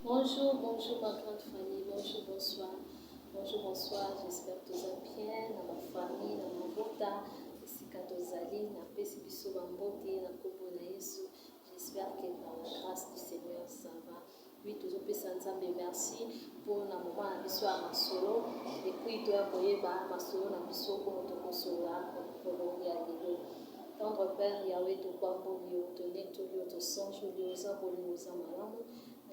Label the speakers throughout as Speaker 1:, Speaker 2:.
Speaker 1: Bonjour, bonjour ma grande famille, bonjour, bonsoir. Bonjour, bonsoir, j'espère que vous allez bien, dans ma famille, dans ma bota, ici quand vous allez, dans la paix, biso bambote, dans Kobo na Yesu. J'espère que par la grâce du Seigneur, ça va. Oui, toujours plus ensemble, merci pour la moment à biso à ma solo. Et puis, tu as voyé ma solo, na biso pour notre solo, pour le Yahweh. Tendre Père, Yahweh, tu bambo, tu n'es tu tu songes, tu osa, tu osa, malamu.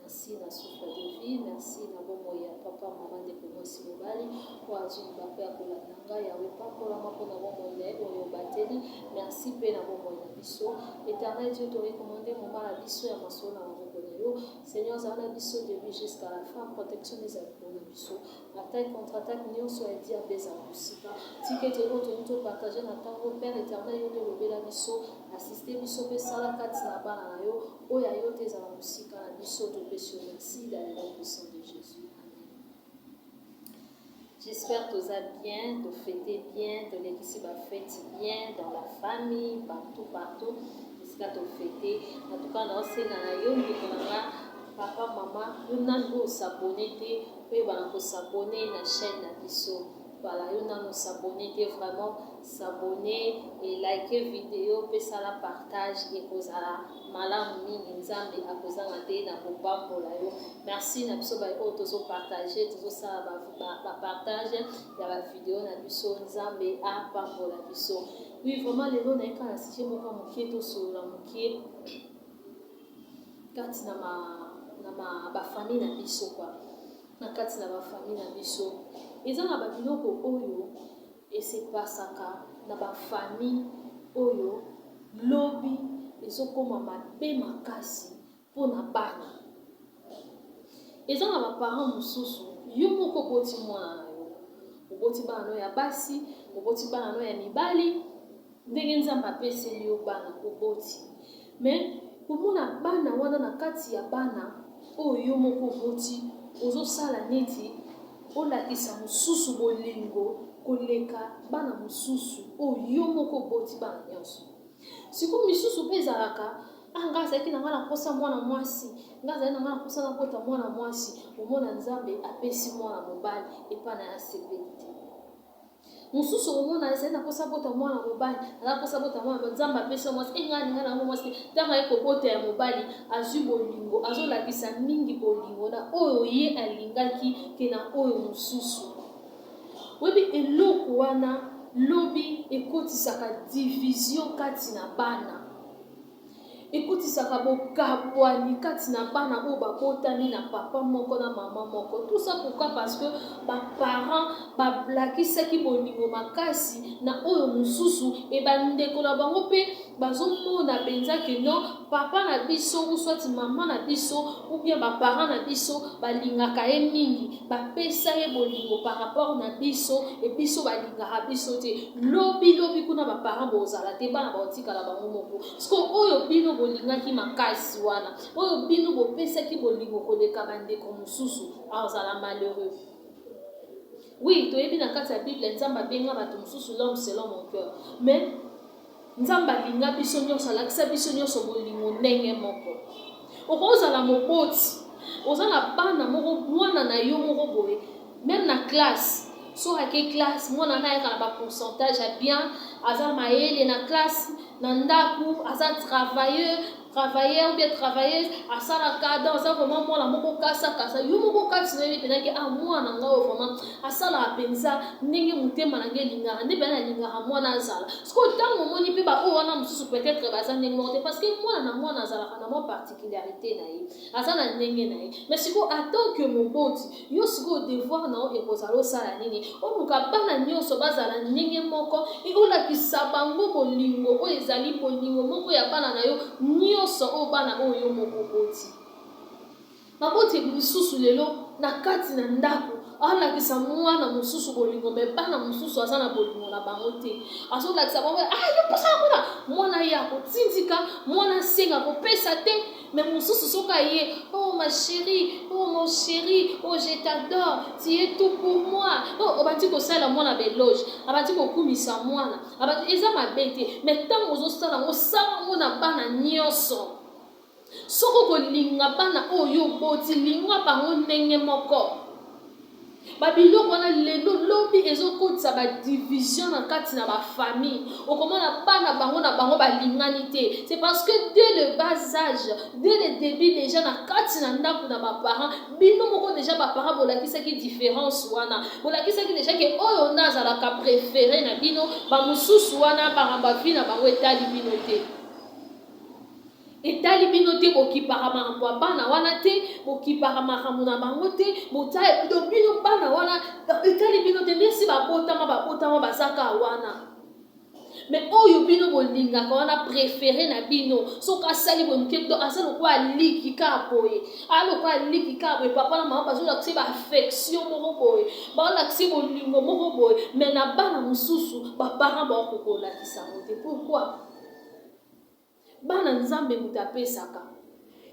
Speaker 1: Merci na souffle de vie, merci na bomo ya papa maman de pour si mobali pour azuli bape ya kolandanga yawe papa la mako na bomo ne oyo bateli merci pe na bomo ya biso éternel Dieu te recommandé moment la biso ya maso na maboko na yo Seigneur zana biso de vie jusqu'à la fin protection des alpes na biso attaque contre attaque nyonso ya dia beza kusika tikete oto nto partager na tango Père éternel yo te lobela biso assister biso pe sala kati na bana na yo oya yo te za musika na biso to merci dans le nom puissant de Jésus. Amen. J'espère que vous allez bien, de fêter bien, de l'église va fêter bien, dans la famille, partout. J'espère que vous fêtez. En tout cas, dans ce cas, papa, maman, nous allons s'abonner, puis on va s'abonner à la chaîne de Bisso. Voilà, nous allons s'abonner, vraiment s'abonner et liker vidéo, puis ça la partage et cause à malam mingi nzambe akozanga te na kobambola yo merci na biso bayo tozopartage tozosala bapartage ya bavideo na biso nzambe apambola biso oui vraiment lelo nayeka na sujet moko mokie tosolola mokie kati na bafamille na biso kwa na kati na bafamille na biso eza na babiloko oyo esepasaka na bafamille oyo lobi ezokoma mabe makasi mpona bana eza na baparent mosusu yo moko oboti mwana na yo oboti bana no ya basi oboti bana no ya mibali ndenge nzambe apeseli yo bana oboti me komona bana wana na kati ya bana oyo yo moko oboti ozosala neti olakisa mosusu bolingo koleka bana mosusu oyo yo moko oboti bana nyonso sikoyo misusu mpe ezalaka nga azalaki na nga na posa mwana mwasi nga azali na nga na posa na kota mwana mwasi omona nzambe apesi mwana mobali epa na ya sepeli te mosusu omona azali na posa bota mwana mobali azali posa bota mwana nzambe apesi mwasi nga alinga na ngo mwasi ntango aye kobota ya mobali azwi bolingo azolakisa mingi bolingo na oyo ye alingaki ke na oyo mosusu webi eloko wana lobi ekotisaka division kati na bana ekotisaka bokabwani kati na bana oyo babotani na papa moko na mama moko tout ça pourquoi parce que baparent bablakisaki bolingo makasi na oyo mosusu ebandeko na bango mpe bazomona mpenza ke non papa na biso ou soit mama na biso ou bien baparent na biso balingaka ye mingi bapesa ye bolingo par rapport na biso e biso balingaka biso te lobi kuna baparent bozala te bana baotikala bango moko parce que oyo bino bolingaki makasi wana oyo bino bopesaki bolingo koleka bandeko mosusu azala malheureux. Oui, toyebi na kati ya Bible nzambe abenga bato mosusu l'homme selon mon cœur mais nzambe alinga biso nyonso alakisa biso nyonso bolingo ndenge moko okozala moboti oza na bana moko mwana na yo moko boye même na classe so ake classe mwana na yaka na bapourcentage ya bien aza mayele na classe na ndaku aza travailleur ou bien travailleuse asalaka dans aza vraiment mwana moko kasa yo moko kati na yebi penaki mwana nga oyo vraiment asalaka mpenza ndenge motema na nge elingaka nde bana alingaka mwana azala siko ntango omoni mpe baoyo wana mosusu peut-être baza ndenge moko te parce que mwana azalaka na mwa particularité na ye aza na ndenge na ye mais siko atant que moboti yo sikoyo devoir na yo ekozala osala nini oluka bana nyonso bazala ndenge moko eolakisa bango bolingo oyo ezali bolingo moko ya bana na yo nyonso oyo bana oyo yo moko oboti baboti misusu lelo na kati na ndako alakisa mwana mosusu bolingo me bana mosusu aza na bolingo na bango te azolakisa bango yo posala mwana ye akotindika mwana asenga kopesa te mais mosusu soka ye oh ma chérie oh mon chéri oh je t'adore tu es tout pour moi oh obandi kosala mwana beloge abandi kokumisa mwana eza mabe te mais ntango ozosala osala ngo na bana nyonso Soko kolinga bana oyo boti lingwa bango ndenge moko. Babiloko wana lelo lobi ezokotisa ba division na kati na ba famille. Okomona bana bango na bango balingani te. C'est parce que dès le bas âge, dès le début déjà na kati na ndako na ba parents, bino moko déjà ba parents bolakisa ki différence wana. Bolakisa ki déjà ke oyo ndazala ka préféré na bino, ba mususu wana ba fi na bango etali bino te. Etali bino te bokipaka makambo bana wana te, bokipaka makambo na bango te, botaye do bino bana wana etali bino te ndesi babotama bazaka wana. Mais oyo bino bolingaka wana préféré na bino, soka sali bonke to asalo kwa liki ka boye. Alo kwa liki ka boye papa na mama bazola kse ba affection moko boye. Ba la kse bolingo moko boye, mais na bana mususu ba parents ba kokola kisamote. Pourquoi? Bana nzambe mutapesaka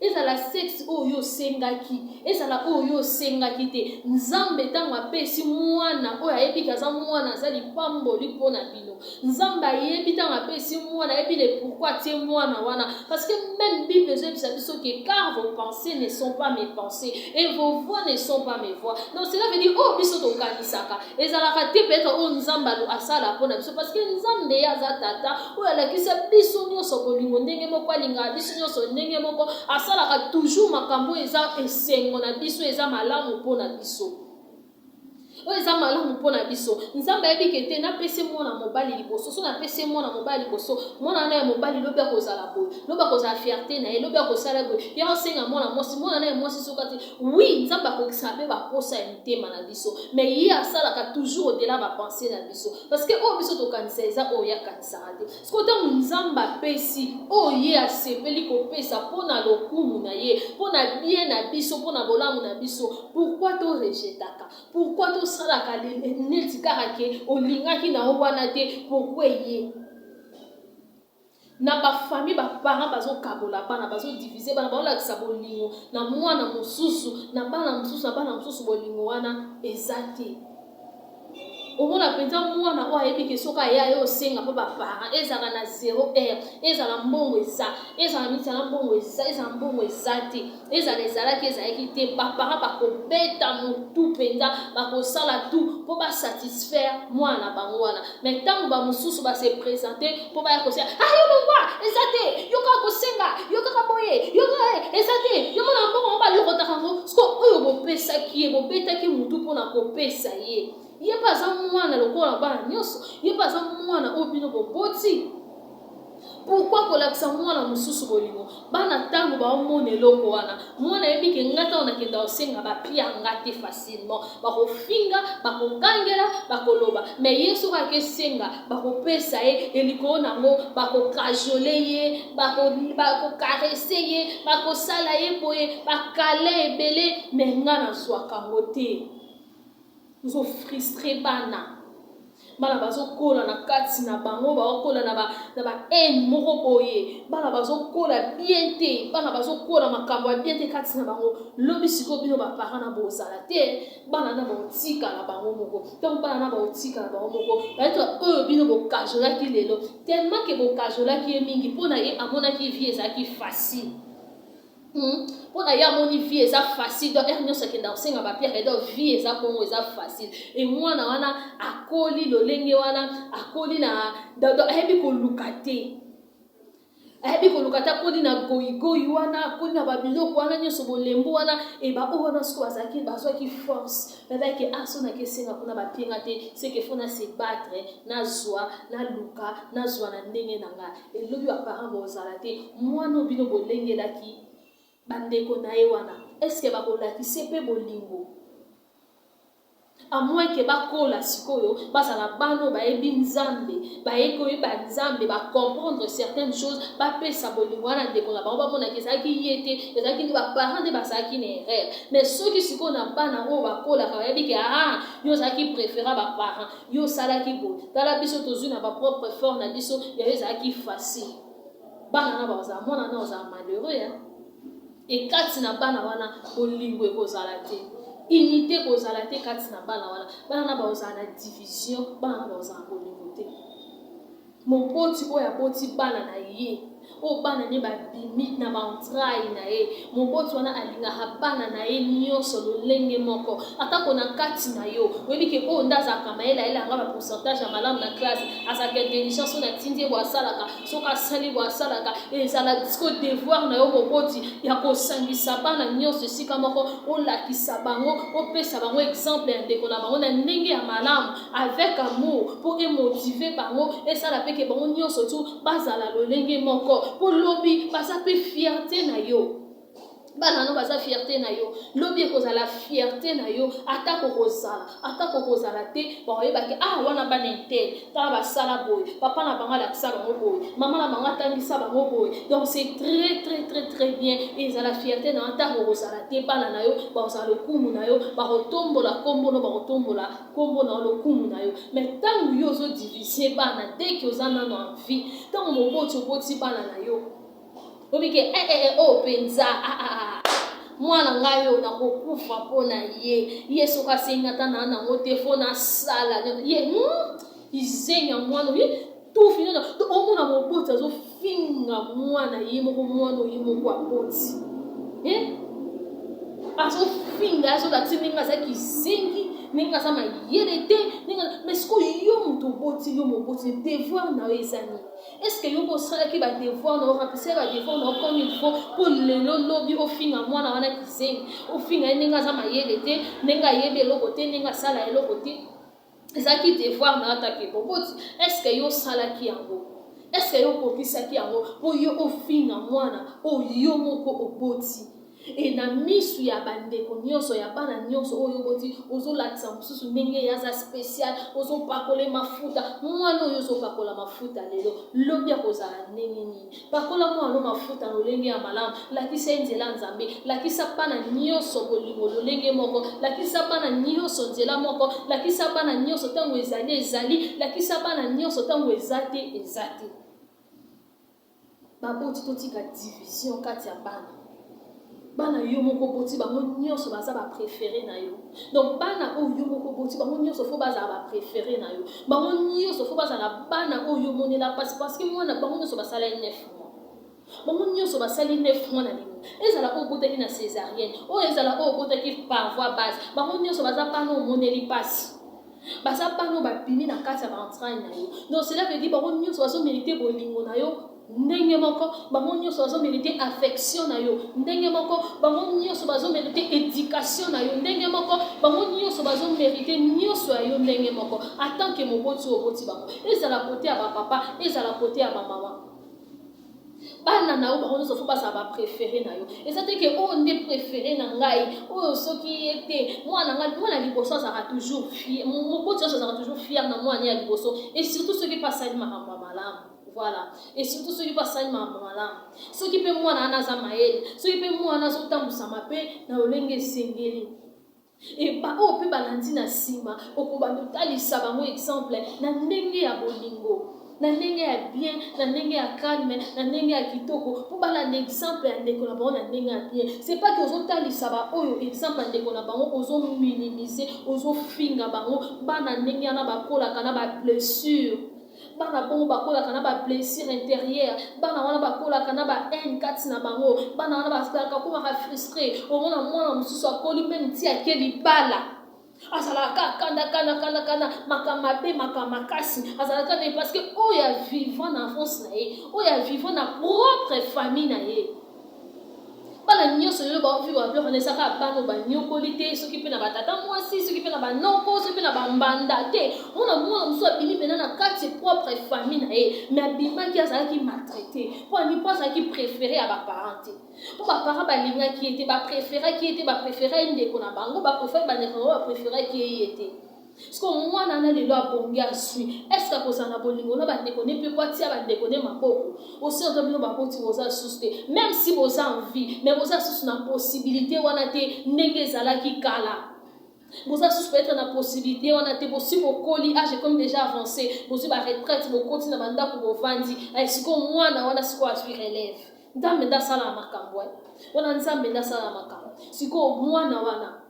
Speaker 1: ezala sexe oyo sengaki ezala oyo sengaki te nzambe tango apesi mwana oyo ayebi kaza mwana azali pamboli mpona bino nzambe ayebi tango apesi mwana ayebi le pourquoi tie mwana wana parce que même Bible ezobisa biso que car vos pensées ne sont pas mes pensées et vos voix ne sont pas mes voix. Donc cela veut dire oh biso tokanisaka ezalaka te peut-être oyo nzambe asala mpona biso parce que nzambe ye aza tata oyo alakisa biso nyonso kolingo ndenge moko alingaka biso nyonso ndenge moko asalaka toujours makambo eza esengo na biso eza malamu mpona biso oyo eza malamu mpona biso nzambe ayebi ke te napesi mwana mobali liboso so napesi mwana mobali liboso mwana na ye mobali lobi akozala boye lobi akozala fierté na ye lobi akosala boye ye osenga mwana na ye mwasi soka te oui nzambe akokisa mpe baposa ya mitema na biso mais ye asalaka toujours au-delà bapense na biso parce que oyo biso tokanisa eza oyo akanisaka te siko ntango nzambe apesi oyo ye asepeli kopesa mpona lokumu na ye mpona bien na biso mpona bolamu na biso pourquoi torejetaka pourquoi salaka neti kaka ke olingaki na wana te pourquoi ye na bafamille baparents bazokabola bana bazodivise bana baolakisa bolingo na mwana mosusu na bana mosusu bolingo wana eza te omona mpenza mwana oyo ayebi ke soki aya ye osenga mpo baparents ezala na 0 heure ezala mbongo ezala mitala mbongo ezala mbongo eza te ezalaki ezalaki te baparents bakobeta motu mpenza bakosala tu mpo basatisfaire mwana bango wana mais ntango bamosusu base présente mpo baya kosenga yo mongwa eza te yo kaka kosenga yo kaka boye yo eza te yo mona mbongo balokotaka yango siko oyo bopesaki ye bobetaki motu mpona kopesa ye ye paza mwana lokola bana nyonso ye paza mwana oyo bino boboti pourquoi kolakisa mwana mosusu bolingo bana ntango baomona eloko wana mwana yebi ke nga ntango nakenda osenga bapia nga te facilement bakofinga bakogangela bakoloba mais ye soki akesenga bakopesa ye elikolo nango bakokajole ye bakokarese ye bakosala ye boye bakale ebele mais nga nazwaka ngo te nous frustrer bana bazokola na kati na bango bazokola na ba haine moko boye bana bazokola bien te bana bazokola makambo ya bien te kati na bango lobi siko bino baparents na bozala te bana na botika na bango moko donc bana na botika na bango moko baetre oyo bino bokajolaki lelo tellement ke bokajolaki ye mingi mpona ye amonaki vie ezalaki facile mpona ye amoni vie eza facile donc ere nyonso akenda kosenga bapiere donc vie eza kongo eza facile e mwana wana akoli lolenge wana akoli na ayebi koluka te akoli na goyigoyi wana akoli na babiloko wana nyonso bolembo wana e baoyo wana siko bazwaki force bazalaki aso nakesenga mpona bapienga te seke fo na se battre nazwa naluka nazwa na ndenge na nga elobi baparents bozala te mwana bino bolengelaki bandeko na ye wana eske bakolakise mpe bolingo amoi ke bakola sikoyo bazala bano bayebi nzambe bayekoyeba nzambe bacomprendre certaines choses bapesa bolingo wana ndeko na bango bamonaki ezalaki ye te ezalaki nde baparents nde bazalaki na erreur mais soki sikoyo na bana oyo bakolaka bayebi ke yo ozalaki préféra baparents yo osalaki boye tala biso tozwi na bapropre fort na biso yayo ezalaki facile bana na bazala mwana na ozala malheureux et kati na bana wana bolingo ekozala te unité kozala te kati na bana na bazala na division bana na bazala bolingo te mopoti oyo aboti bana na ye o bana ne ba bimi na ba entraille na ye moboti wana alinga bana na ye nyonso lolenge moko atako na kati na yo oyebi ke o ndaza kama ela anga ba pourcentage ya malamu na classe azaka intelligence na tindi bo asalaka soka sali bo asalaka ezala disco devoir na yo moboti ya kosangisa bana nyonso esika moko olakisa bango opesa bango exemple ya ndeko na bango na ndenge ya malamu avec amour pour émotiver bango esala pe ke bango nyonso tu bazala lolenge moko po lobi baza pe fierté na yo bana no baza fierté na yo lobi ekozala fierté na yo atako kozala te baoyebaki wana bana intel tala basala boye papa na bango alakisa bango boye mama na bango atangisa bango boye donc c'est très très très très bien ezala fierté na atako kozala te bana na yo bazala lokumu na yo bakotombola kombo no bakotombola kombo na lokumu na yo mais ntango yo ozodivise bana dès que oza nano en vie ntango moboti oboti bana na yo obike penza mwana ngai yo nakokufa mpona ye soki asengata na nango te fo nasala ye izenga mwana ye tufi nana omona moboti azofinga mwana ye moko mwana oye moko aboti azofinga azolakisi ndenge azalaki izengi ndenge aza mayele te mais sikoyo yo moto oboti yo moboti devoir na yo eza nini est-ce que yo bosalaki badevoir na yo remplissir badevoir na yo comme il faut mpo lelo lobi ofinga mwana wana kizengi ofinga ye ndenge aza mayele te ndenge ayebi eloko te ndenge asala eloko te ezalaki devoir na yo atake boboti est-ce que yo osalaki yango est-ce que yo okokisaki yango mpo yo ofinga mwana oyo moko oboti et na misu ya bandeko nyonso ya bana nyonso oyo boti ozolakisa mosusu ndenge yaza spécial ozopakole mafuta mwana oyo ozopakola mafuta lelo lobi akozala ndenge nini pakola mwana mafuta lolenge ya malamu lakisa nzela nzambe lakisa bana nyonso bolingo lolenge moko lakisa bana nyonso nzela moko lakisa bana nyonso ntango ezali lakisa bana nyonso ntango eza te baboti totika division kati ya bana yo moko boti bango nyonso baza ba préféré na yo donc bana oyo moko boti bango nyonso fo baza ba préféré na yo bango nyonso fo baza na bana oyo monela parce que mwana bango nyonso basala 9 mois bango nyonso basali 9 mois na limo ezala ko botaki na césarienne o ezala ko botaki par voie basse bango nyonso baza bana omoneli passe baza bana bapini na kati ya entraille na yo donc cela veut dire bango nyonso bazo mériter bolingo na yo ndenge moko bango nyonso bazo mériter affection na yo ndenge moko bango nyonso bazo mériter éducation na yo ndenge moko bango nyonso bazo mériter nyonso ya yo ndenge moko en tant que moboti oboti bango ezala côté ya papa ezala côté ya maman bana na yo bango nyonso fo bazala ba préféré na yo eza te ke oyo nde préféré na ngai oyo soki ye te mwana liboso azalaka toujours fier moboti nyonso azalaka toujours fier na mwana ya liboso et surtout soki mpe asali makambo ya malamu. Voilà. Et surtout ceux qui passent à malade. Ceux qui peuvent moi na zamael, ceux qui peuvent moi na zotambu samape na olenge sengeli. Et ba o pe balandi na sima, okoba notali sabango exemple na ndenge ya bolingo. Na ndenge ya bien, na ndenge ya calme, na ndenge ya kitoko. Pour balandi exemple ya ndeko na bango na ndenge ya bien. C'est pas que ozotali saba oyo exemple ya ndeko na bango ozo minimiser, ozo finga bango bana ndenge na bakola kana ba blessure. Bana bongo bakola kana ba blessure intérieure bana wana bakola kana ba haine kati na bango bana wana basaka ko ba frustré omona mwana mususu akoli même ti akeli bala azalaka kanda makamabe makamakasi azalaka ne parce que oya vivant na enfance na ye oya vivant na propre famille na ye bana nyonso lelo bavivre babiloko nesaka bano banyokoli te soki mpe na batata mwasi soki mpe na banoko soki mpe na bambanda te mona mosusu abimi mpena na kati propre famille na ye mais abimaki azalaki maltraité mpo anipo azalaki préféré ya baparent te mpo baparent balingaki ye te bapréféraki ye te bapréféré ndeko na bango bapréféré bandeko na bango bapréféraki ye te siko mwana na lelo abongi asui est-ce que kozala na bolingo na bandeko ne mpe kwatia bandeko ne maboko aussi ozo bino baboti boza susu te même si boza en vie mais boza susu na possibilité wana te ndenge ezalaki kala boza susu peut-être na possibilité wana te bosi bokoli age comme déjà avancé bosi baretraite bokoti na bandako bovandi siko mwana wana siko azwi relève nzambe ndasala makambo wana nzambe ndasala makambo siko mwana wana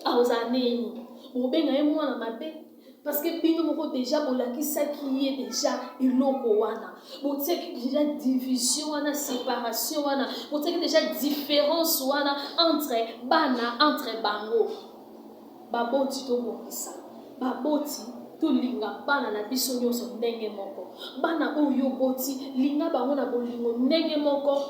Speaker 1: aozala nini obenga ye mwana mabe Parce que bino moko déjà bolakisa qui est déjà eloko wana. Botiaki déjà division wana, séparation wana. Botiaki déjà différence wana entre bana, entre bango. Baboti to bongisa. Baboti to linga bana na biso nyonso ndenge moko. Bana oyo boti linga bango na bolingo ndenge moko.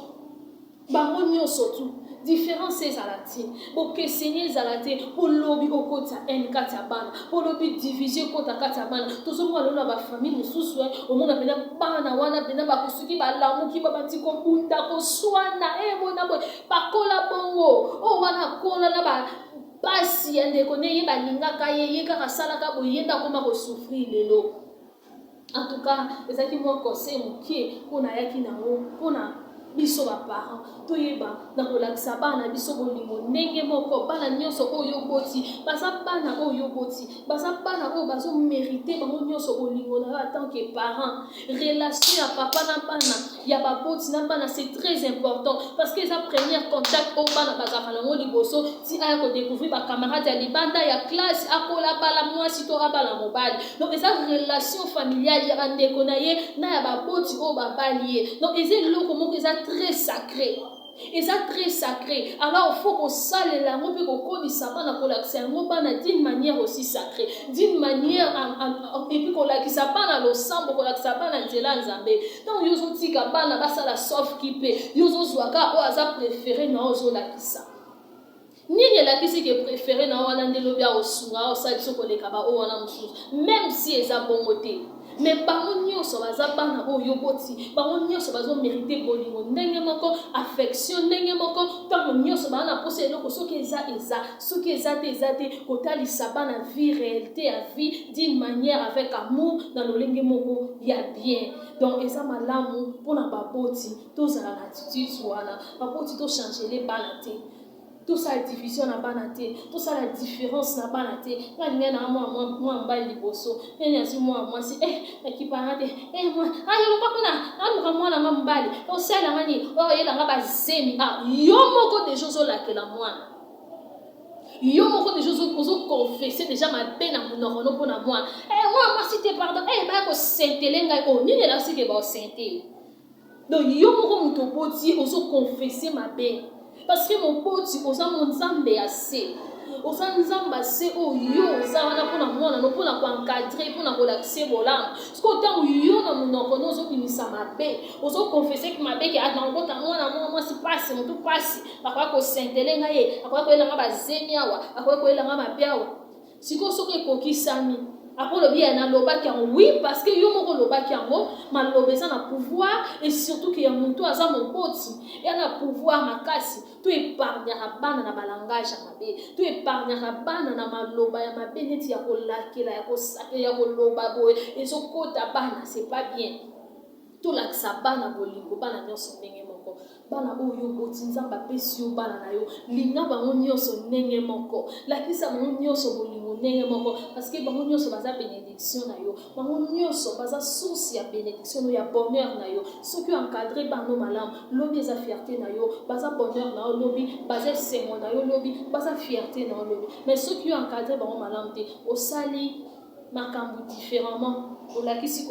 Speaker 1: Bango nyonso tu. Différence ezalati bokeseni ezalati polobi okota n4 ya bana polobi division kota 4 ya bana tozomona lelo na bafamille mosusu omona pena bana wana pena bakosuki balamuki babandi kobunda koswana ebona boye bakola bongo o wana kola na basi ya ndeko nde ye balingaka ye kaka asalaka boye ye nde akoma kosouffrir lelo. En tout cas ezalaki mwa conseil mokie mpona ayaki nango mpona biso ba parents toyeba na kolakisa bana biso bolingo ndenge moko bana nyonso oyo boti baza bana oyo boti baza bana oyo bazo mériter bango nyonso bolingo na en tant que parent. Relation ya papa na bana ya baboti na bana c'est très important parce que ça premier contact au bana bazaka nango liboso ti aya ko découvrir ba camarades ya libanda ya classe akola bala mwasi to abala mobali. Donc eza relation familiale ya bandeko na ye na ya baboti o babali ye. Donc eza loko moko eza très sacré. Et ça très sacré. Alors il faut qu'on salle la robe et qu'on connaisse ça dans la d'une manière aussi sacrée, d'une manière et puis qu'on la qui ça dans le sang, qu'on la qui ça dans la nzambe. Donc ils ont dit que bana basa la sauf qui peut. Ils ont zwaka au hasard préféré na ozo la qui ça. Ni la qui c'est que préféré na wana ndelobia au sunga au sa soko le kaba o wana mususu. Même si eza bongoté. Mais bango nyonso baza bana oyo boti bango nyonso bazo mériter bolingo ndenge moko affection ndenge moko tango nyonso bana posa eloko soki eza soki eza te kotalisa bana vie réalité ya vie d'une manière avec amour dans lolenge moko ya bien. Donc eza malamu mpona baboti tozala na attitude wana baboti to changer les bana te. Tout ça la division na banate, tout ça la différence na banate. Quand il y a moi mbali liboso, il y a si moi si qui parade moi ayo pas kuna na mbali. On sait la mani, oh il a ba zemi yo moko de choses là que la moi. Yo moko de choses ozo confesser déjà ma peine na monoro pour na moi. Moi si te pardon, ba ko sentelenga o ni la si ke ba sentel. Donc yo moko muto boti ozo confesser ma peine. Parce que mon pote, aux hommes, on s'en assez. Aux hommes, assez, oh yo, ça va pour la moi, non pour la encadrer, pour la relaxer, voilà. Ce qu'au temps où yo, dans mon nom, nous autres, ça m'a bé. Aux autres, confesser que ma bé qui a dans le côté, moi, c'est passé, mon tout passé. À quoi qu'on s'intèle, à quoi qu'on est là, ma zémiawa, à quoi qu'on est là, ma biawa. Si qu'on s'occupe de coquille sami. Après le bien na loba qui en oui parce que yo moko loba qui en ma lobeza na pouvoir et surtout qu'il y a mon toi ça mon poti et na pouvoir makasi tu épargner à bana na balangage mabe tu épargner à bana na maloba ya mabe neti ya kolakela ya kosaka ya koloba boy et so kota bana c'est pas bien tout la sa bana bolingo bana nyonso ndenge moko bana oyo boti nzamba pesi yo bana na yo linga bango nyonso ndenge moko lakisa bango nyonso bolingo ndenge moko parce que bango nyonso baza bénédiction na yo bango nyonso baza source ya bénédiction ya bonheur na yo soki encadré bano malamu lobi eza fierté na yo baza bonheur na yo lobi baza sengo na yo lobi baza fierté na yo lobi mais soki encadré bango malamu te osali makambo différemment olakisi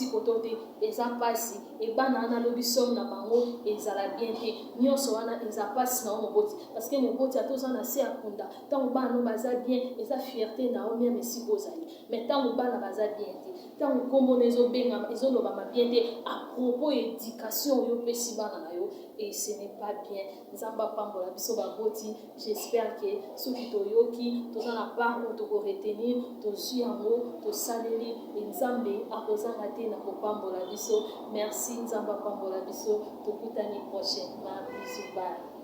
Speaker 1: koto te eza pasi ebana na lobi som na bango ezala bien te nyonso wana eza pasi na moboti parce que moboti atoza na se akunda tango bana no baza bien eza fierté na o même si bozali mais tango bana baza bien te tango kombo na ezobenga ezolobama bien te à propos éducation oyo pesi bana na yo et ce n'est pas bien nzamba pambola biso baboti j'espère que soki toyoki toza na part oyo tokoretenir tozwi yango tosaleli nzambe akozanga te na kopambola biso merci nzamba pambola biso tokutani prochainement biso bye.